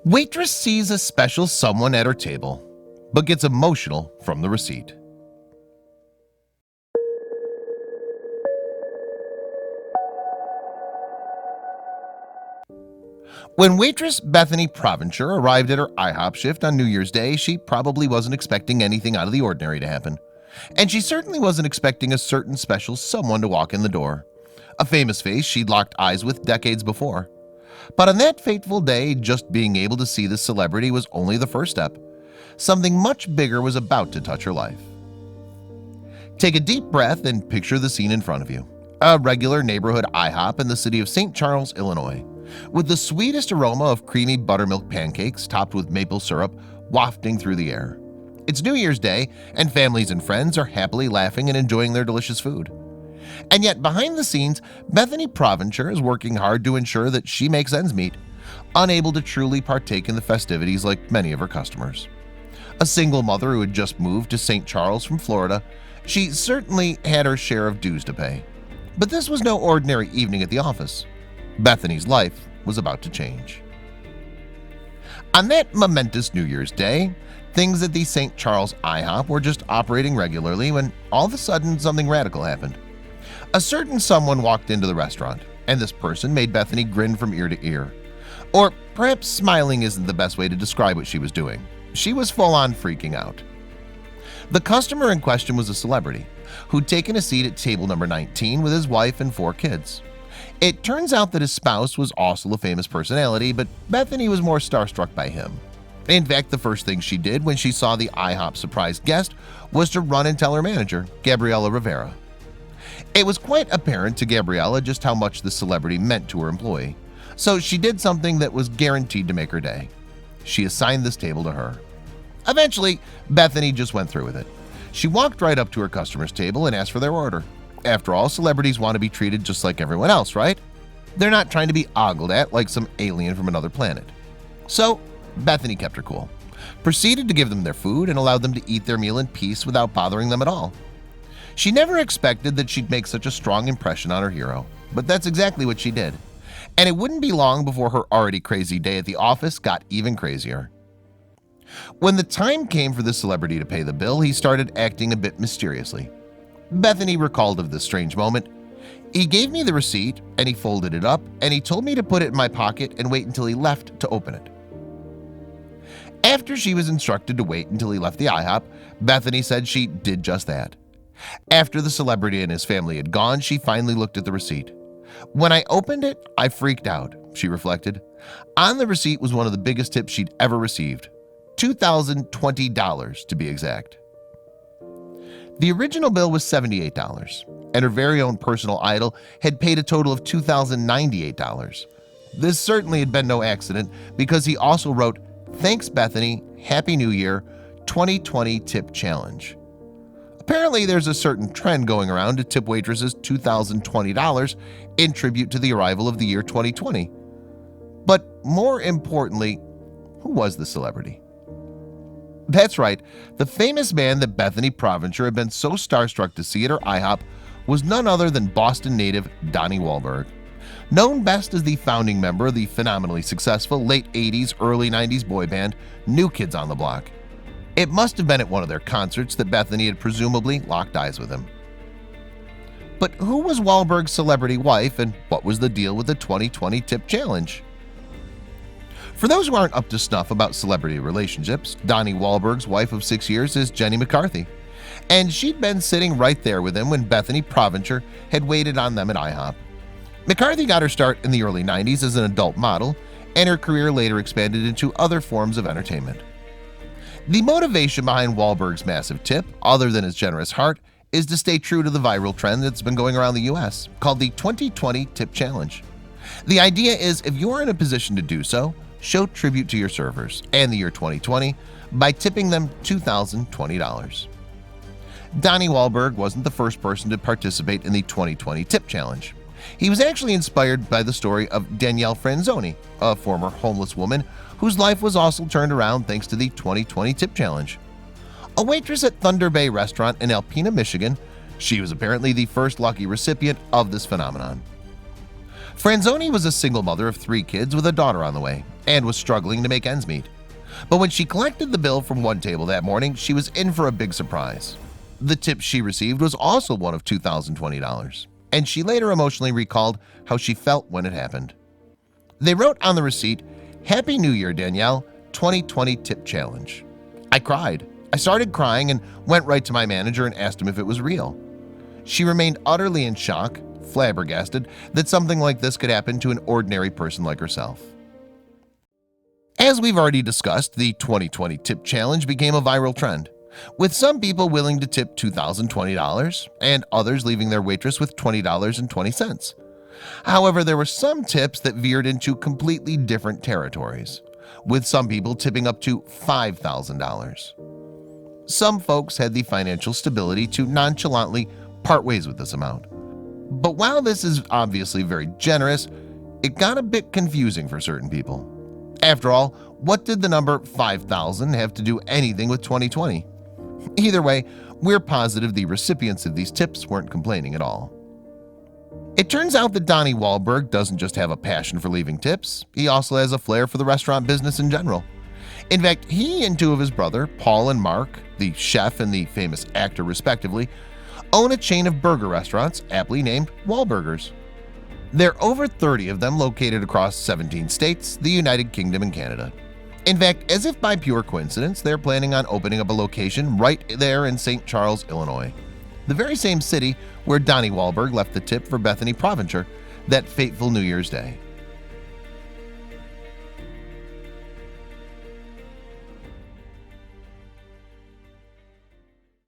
Waitress sees a special someone at her table, but gets emotional from the receipt. When waitress Bethany Provencher arrived at her IHOP shift on New Year's Day, she probably wasn't expecting anything out of the ordinary to happen. And she certainly wasn't expecting a certain special someone to walk in the door, a famous face she'd locked eyes with decades before. But on that fateful day, just being able to see this celebrity was only the first step. Something much bigger was about to touch her life. Take a deep breath and picture the scene in front of you. A regular neighborhood IHOP in the city of St. Charles, Illinois, with the sweetest aroma of creamy buttermilk pancakes topped with maple syrup wafting through the air. It's New Year's Day, and families and friends are happily laughing and enjoying their delicious food. And yet behind the scenes, Bethany Provencher is working hard to ensure that she makes ends meet, unable to truly partake in the festivities like many of her customers. A single mother who had just moved to St. Charles from Florida, she certainly had her share of dues to pay. But this was no ordinary evening at the office. Bethany's life was about to change. On that momentous New Year's Day, things at the St. Charles IHOP were just operating regularly when all of a sudden something radical happened. A certain someone walked into the restaurant, and this person made Bethany grin from ear to ear. Or perhaps smiling isn't the best way to describe what she was doing. She was full-on freaking out. The customer in question was a celebrity who'd taken a seat at table number 19 with his wife and 4 kids. It turns out that his spouse was also a famous personality, but Bethany was more starstruck by him. In fact, the first thing she did when she saw the IHOP surprise guest was to run and tell her manager, Gabriella Rivera. It was quite apparent to Gabriella just how much the celebrity meant to her employee, so she did something that was guaranteed to make her day. She assigned this table to her. Eventually, Bethany just went through with it. She walked right up to her customer's table and asked for their order. After all, celebrities want to be treated just like everyone else, right? They're not trying to be ogled at like some alien from another planet. So Bethany kept her cool, proceeded to give them their food and allowed them to eat their meal in peace without bothering them at all. She never expected that she'd make such a strong impression on her hero, but that's exactly what she did. And it wouldn't be long before her already crazy day at the office got even crazier. When the time came for the celebrity to pay the bill, he started acting a bit mysteriously. Bethany recalled of this strange moment. He gave me the receipt and he folded it up and he told me to put it in my pocket and wait until he left to open it. After she was instructed to wait until he left the IHOP, Bethany said she did just that. After the celebrity and his family had gone, she finally looked at the receipt. When I opened it, I freaked out, she reflected. On the receipt was one of the biggest tips she'd ever received, $2,020 to be exact. The original bill was $78, and her very own personal idol had paid a total of $2,098. This certainly had been no accident because he also wrote, "Thanks Bethany, Happy New Year, 2020 Tip Challenge." Apparently there's a certain trend going around to tip waitresses $2,020 in tribute to the arrival of the year 2020. But more importantly, who was the celebrity? That's right, the famous man that Bethany Provencher had been so starstruck to see at her IHOP was none other than Boston native Donnie Wahlberg. Known best as the founding member of the phenomenally successful late 80s, early 90s boy band New Kids on the Block. It must have been at one of their concerts that Bethany had presumably locked eyes with him. But who was Wahlberg's celebrity wife and what was the deal with the 2020 Tip Challenge? For those who aren't up to snuff about celebrity relationships, Donnie Wahlberg's wife of 6 years is Jenny McCarthy, and she'd been sitting right there with him when Bethany Provencher had waited on them at IHOP. McCarthy got her start in the early 90s as an adult model, and her career later expanded into other forms of entertainment. The motivation behind Wahlberg's massive tip, other than his generous heart, is to stay true to the viral trend that's been going around the US, called the 2020 Tip Challenge. The idea is if you're in a position to do so, show tribute to your servers and the year 2020 by tipping them $2,020. Donnie Wahlberg wasn't the first person to participate in the 2020 Tip Challenge. He was actually inspired by the story of Danielle Franzoni, a former homeless woman whose life was also turned around thanks to the 2020 Tip Challenge. A waitress at Thunder Bay Restaurant in Alpena, Michigan, she was apparently the first lucky recipient of this phenomenon. Franzoni was a single mother of 3 kids with a daughter on the way and was struggling to make ends meet. But when she collected the bill from one table that morning, she was in for a big surprise. The tip she received was also one of $2,020, and she later emotionally recalled how she felt when it happened. They wrote on the receipt, "Happy New Year, Danielle, 2020 Tip Challenge." I cried. I started crying and went right to my manager and asked him if it was real. She remained utterly in shock, flabbergasted that something like this could happen to an ordinary person like herself. As we've already discussed, the 2020 Tip Challenge became a viral trend, with some people willing to tip $2,020 and others leaving their waitress with $20.20. However, there were some tips that veered into completely different territories, with some people tipping up to $5,000. Some folks had the financial stability to nonchalantly part ways with this amount. But while this is obviously very generous, it got a bit confusing for certain people. After all, what did the number 5,000 have to do anything with 2020? Either way, we're positive the recipients of these tips weren't complaining at all. It turns out that Donnie Wahlberg doesn't just have a passion for leaving tips, he also has a flair for the restaurant business in general. In fact, he and 2 of his brother, Paul and Mark, the chef and the famous actor respectively, own a chain of burger restaurants aptly named Wahlburgers. There are over 30 of them located across 17 states, the United Kingdom, and Canada. In fact, as if by pure coincidence, they're planning on opening up a location right there in St. Charles, Illinois, the very same city where Donnie Wahlberg left the tip for Bethany Provencher that fateful New Year's Day.